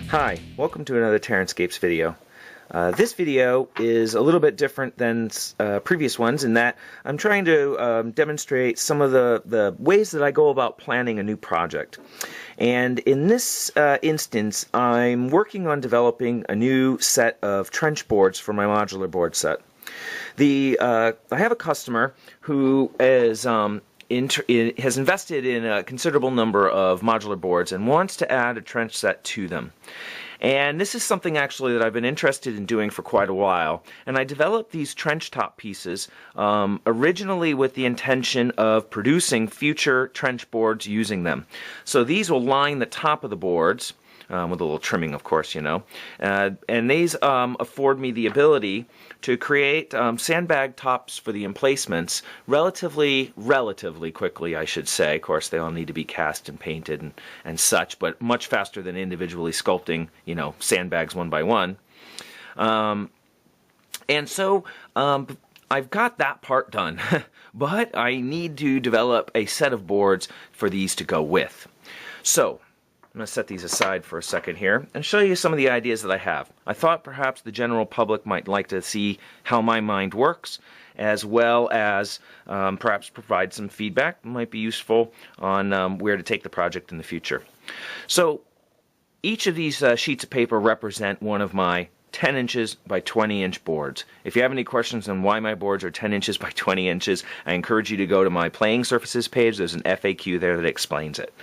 Hi, welcome to another TerranScapes video. This video is a little bit different than previous ones in that I'm trying to demonstrate some of the ways that I go about planning a new project. And in this instance, I'm working on developing a new set of trench boards for my modular board set. I have a customer who is has invested in a considerable number of modular boards and wants to add a trench set to them. And this is something actually that I've been interested in doing for quite a while. And I developed these trench top pieces originally with the intention of producing future trench boards using them. So these will line the top of the boards, with a little trimming, of course, you know. And these afford me the ability to create sandbag tops for the emplacements relatively quickly, I should say. Of course, they all need to be cast and painted and such, but much faster than individually sculpting, you know, sandbags one by one. And so I've got that part done, but I need to develop a set of boards for these to go with. So I'm going to set these aside for a second here and show you some of the ideas that I have. I thought perhaps the general public might like to see how my mind works, as well as perhaps provide some feedback that might be useful on where to take the project in the future. So each of these sheets of paper represent one of my 10 inches by 20 inch boards. If you have any questions on why my boards are 10 inches by 20 inches, I encourage you to go to my playing surfaces page. There's an FAQ there that explains it.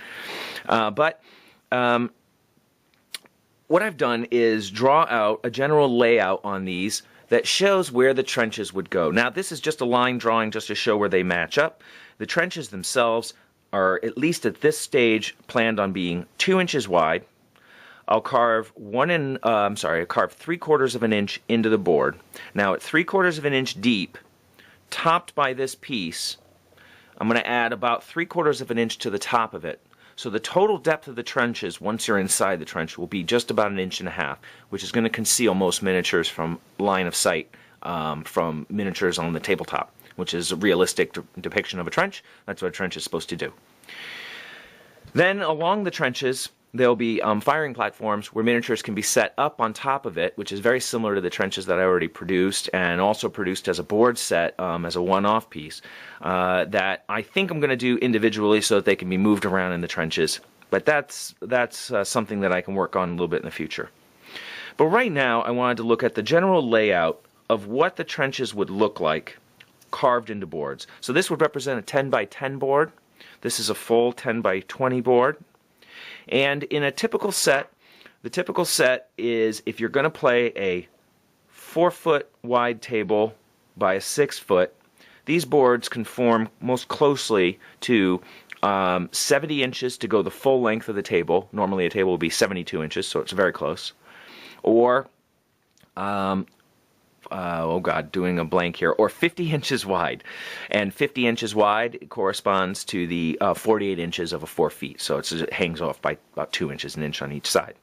What I've done is draw out a general layout on these that shows where the trenches would go. Now, this is just a line drawing just to show where they match up. The trenches themselves are, at least at this stage, planned on being 2 inches wide. I'll carve carve 3/4 of an inch into the board. Now, at 3/4 of an inch deep, topped by this piece, I'm going to add about 3/4 of an inch to the top of it. So the total depth of the trenches, once you're inside the trench, will be just about 1.5 inches, which is going to conceal most miniatures from line of sight from miniatures on the tabletop, which is a realistic depiction of a trench. That's what a trench is supposed to do. Then along the trenches, there'll be firing platforms where miniatures can be set up on top of it, which is very similar to the trenches that I already produced, and also produced as a board set, as a one-off piece, that I think I'm going to do individually so that they can be moved around in the trenches. But that's something that I can work on a little bit in the future. But right now, I wanted to look at the general layout of what the trenches would look like carved into boards. So this would represent a 10 by 10 board. This is a full 10 by 20 board. And in a typical set, the typical set is if you're going to play a 4-foot wide table by a 6-foot, these boards conform most closely to 70 inches to go the full length of the table. Normally a table will be 72 inches, so it's very close. Or, oh God, doing a blank here, or 50 inches wide. And 50 inches wide corresponds to the 48 inches of a 4 feet. So it hangs off by about 2 inches, an inch on each side.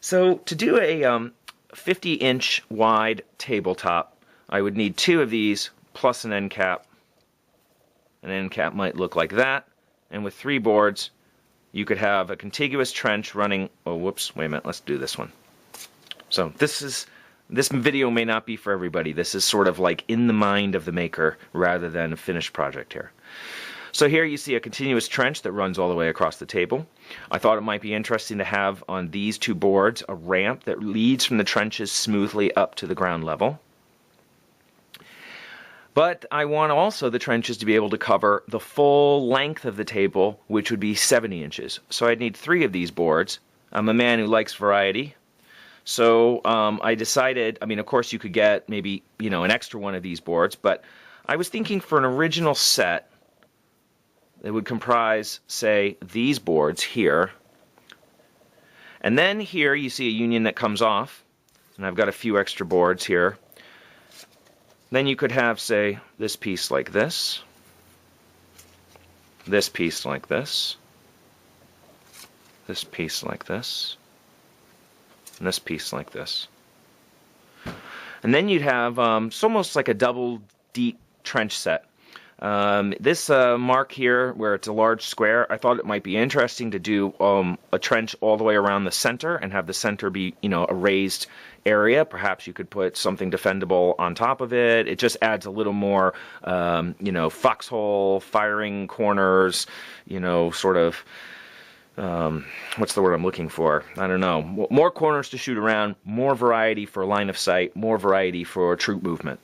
So to do a 50-inch wide tabletop, I would need 2 of these plus an end cap. An end cap might look like that. And with 3 boards, you could have a contiguous trench running, oh whoops, wait a minute, let's do this one. So this video may not be for everybody. This is sort of like in the mind of the maker rather than a finished project here. So here you see a continuous trench that runs all the way across the table. I thought it might be interesting to have on these 2 boards a ramp that leads from the trenches smoothly up to the ground level. But I want also the trenches to be able to cover the full length of the table, which would be 70 inches. So I'd need 3 of these boards. I'm a man who likes variety. So I decided, I mean, of course you could get maybe, you know, an extra one of these boards, but I was thinking for an original set that would comprise, say, these boards here. And then here you see a union that comes off, and I've got a few extra boards here. Then you could have, say, this piece like this piece like this piece like this, and this piece like this. And then you'd have it's almost like a double deep trench set. This mark here, where it's a large square, I thought it might be interesting to do a trench all the way around the center and have the center be, a raised area. Perhaps you could put something defendable on top of it. It just adds a little more, foxhole, firing corners, sort of, what's the word I'm looking for? I don't know. More corners to shoot around, more variety for line of sight, more variety for troop movement.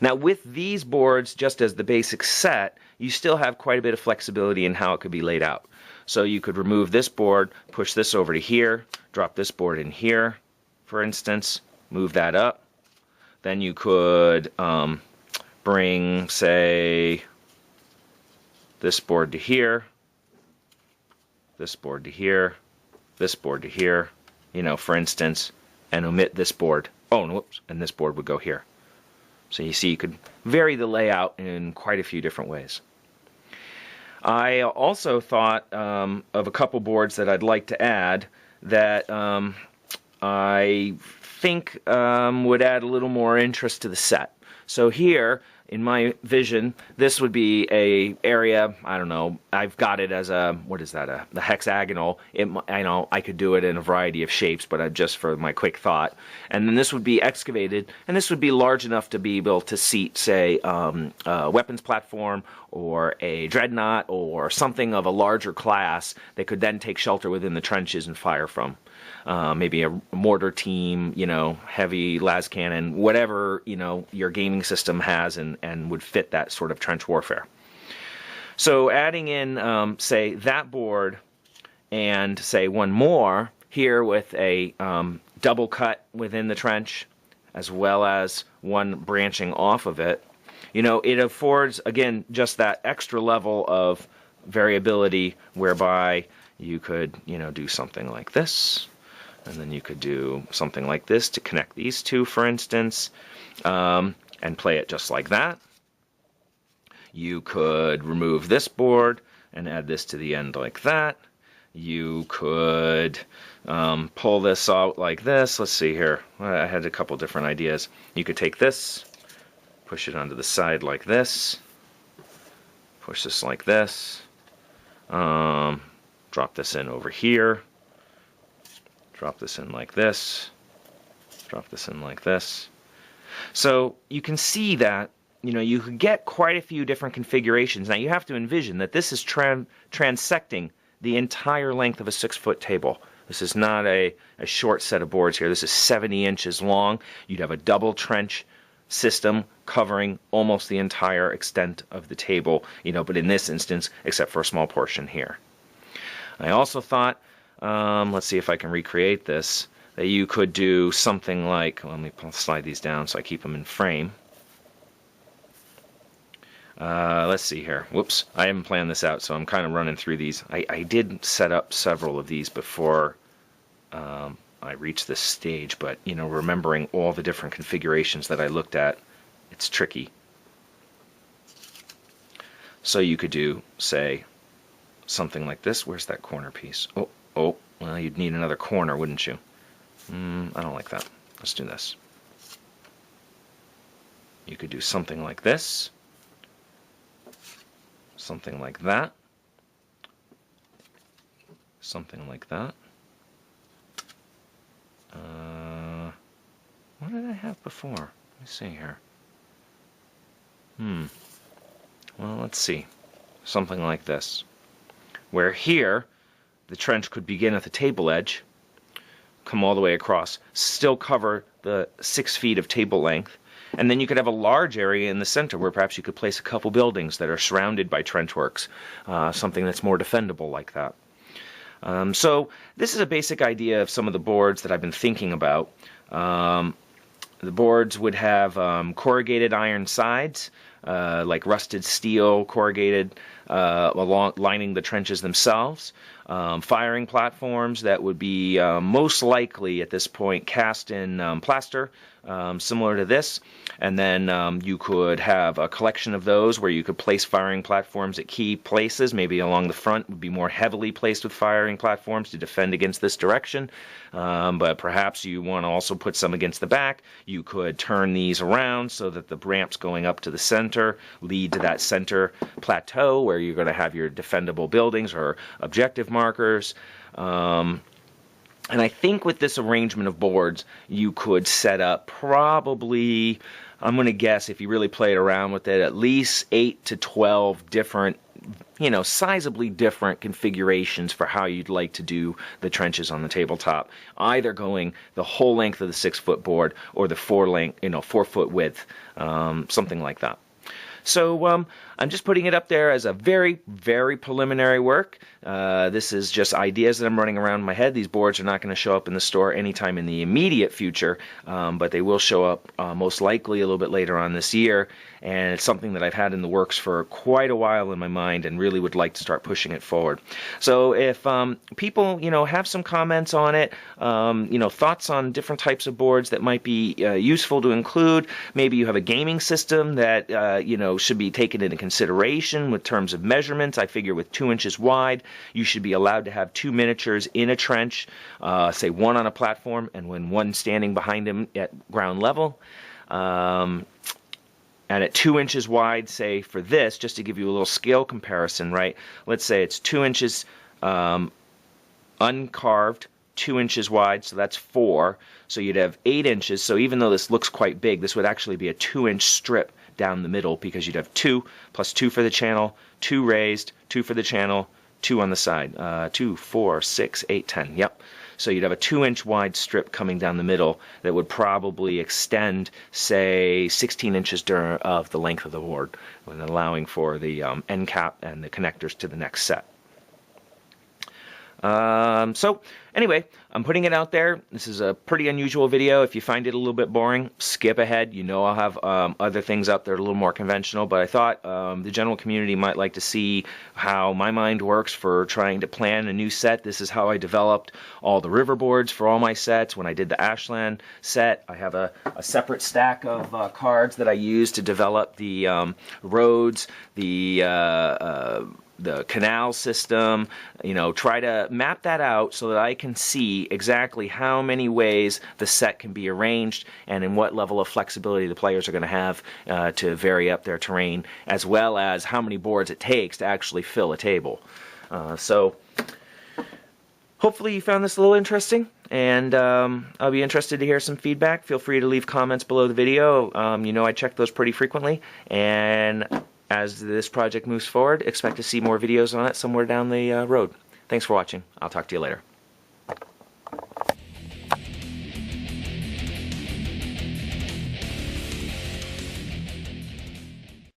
Now with these boards, just as the basic set, you still have quite a bit of flexibility in how it could be laid out. So you could remove this board, push this over to here, drop this board in here, for instance, move that up. Then you could bring, say, this board to here, this board to here, this board to here, for instance, and omit this board. Oh, no, whoops, and this board would go here. So you see, you could vary the layout in quite a few different ways. I also thought of a couple boards that I'd like to add that I think would add a little more interest to the set. So here, in my vision, this would be a area, I don't know, I've got it as a, what is that, a hexagonal. I know I could do it in a variety of shapes, but just for my quick thought. And then this would be excavated, and this would be large enough to be able to seat, say, a weapons platform or a dreadnought or something of a larger class that could then take shelter within the trenches and fire from. Maybe a mortar team, heavy las cannon, whatever, your gaming system has and would fit that sort of trench warfare. So adding in, say, that board and, say, one more here with a double cut within the trench, as well as one branching off of it, it affords, again, just that extra level of variability whereby you could, do something like this. And then you could do something like this to connect these two, for instance, and play it just like that. You could remove this board and add this to the end like that. You could pull this out like this. Let's see here. I had a couple different ideas. You could take this, push it onto the side like this, push this like this, drop this in over here. Drop this in like this, drop this in like this. So you can see that, you can get quite a few different configurations. Now you have to envision that this is transecting the entire length of a 6-foot table. This is not a short set of boards here. This is 70 inches long. You'd have a double trench system covering almost the entire extent of the table, but in this instance, except for a small portion here. I also thought, let's see if I can recreate this, that you could do something like, let me slide these down so I keep them in frame. Let's see here. Whoops, I haven't planned this out, so I'm kind of running through these. I did set up several of these before I reached this stage, but, remembering all the different configurations that I looked at, it's tricky. So you could do, say, something like this. Where's that corner piece? Oh, well, you'd need another corner, wouldn't you? I don't like that. Let's do this. You could do something like this. Something like that. Something like that. What did I have before? Let me see here. Well, let's see. Something like this. Where here, the trench could begin at the table edge, come all the way across, still cover the 6 feet of table length, and then you could have a large area in the center where perhaps you could place a couple buildings that are surrounded by trench works, something that's more defendable like that. So this is a basic idea of some of the boards that I've been thinking about. The boards would have corrugated iron sides, like rusted steel corrugated lining the trenches themselves. Firing platforms that would be most likely at this point cast in plaster, similar to this, and then you could have a collection of those where you could place firing platforms at key places. Maybe along the front would be more heavily placed with firing platforms to defend against this direction, but perhaps you want to also put some against the back. You could turn these around so that the ramps going up to the center, lead to that center plateau where you're going to have your defendable buildings or objective markers. And I think with this arrangement of boards, you could set up probably, I'm going to guess, if you really played around with it, at least 8 to 12 different, sizably different configurations for how you'd like to do the trenches on the tabletop. Either going the whole length of the 6-foot board or the 4-foot width, something like that. So I'm just putting it up there as a very, very preliminary work. This is just ideas that I'm running around in my head. These boards are not going to show up in the store anytime in the immediate future, but they will show up most likely a little bit later on this year. And it's something that I've had in the works for quite a while in my mind and really would like to start pushing it forward. So if people, have some comments on it, thoughts on different types of boards that might be useful to include, maybe you have a gaming system that, should be taken into consideration with terms of measurements. I figure with 2 inches wide, you should be allowed to have 2 miniatures in a trench, say one on a platform and one standing behind him at ground level. And at 2 inches wide, say for this, just to give you a little scale comparison, right? Let's say it's 2 inches uncarved, 2 inches wide, so that's 4. So you'd have 8 inches. So even though this looks quite big, this would actually be a 2-inch strip down the middle, because you'd have 2 plus 2 for the channel, 2 raised, 2 for the channel, 2 on the side. 2, 4, 6, 8, 10. Yep. So you'd have a 2-inch wide strip coming down the middle that would probably extend, say, 16 inches of the length of the board, and allowing for the end cap and the connectors to the next set. So anyway, I'm putting it out there. This is a pretty unusual video. If you find it a little bit boring, skip ahead. I'll have other things up there a little more conventional, but I thought the general community might like to see how my mind works for trying to plan a new set. This is how I developed all the river boards for all my sets. When I did the Ashland set, I have a separate stack of cards that I use to develop the roads, the canal system, try to map that out so that I can see exactly how many ways the set can be arranged and in what level of flexibility the players are going to have to vary up their terrain, as well as how many boards it takes to actually fill a table. So hopefully you found this a little interesting, and I'll be interested to hear some feedback. Feel free to leave comments below the video. I check those pretty frequently, and as this project moves forward, expect to see more videos on it somewhere down the road. Thanks for watching. I'll talk to you later.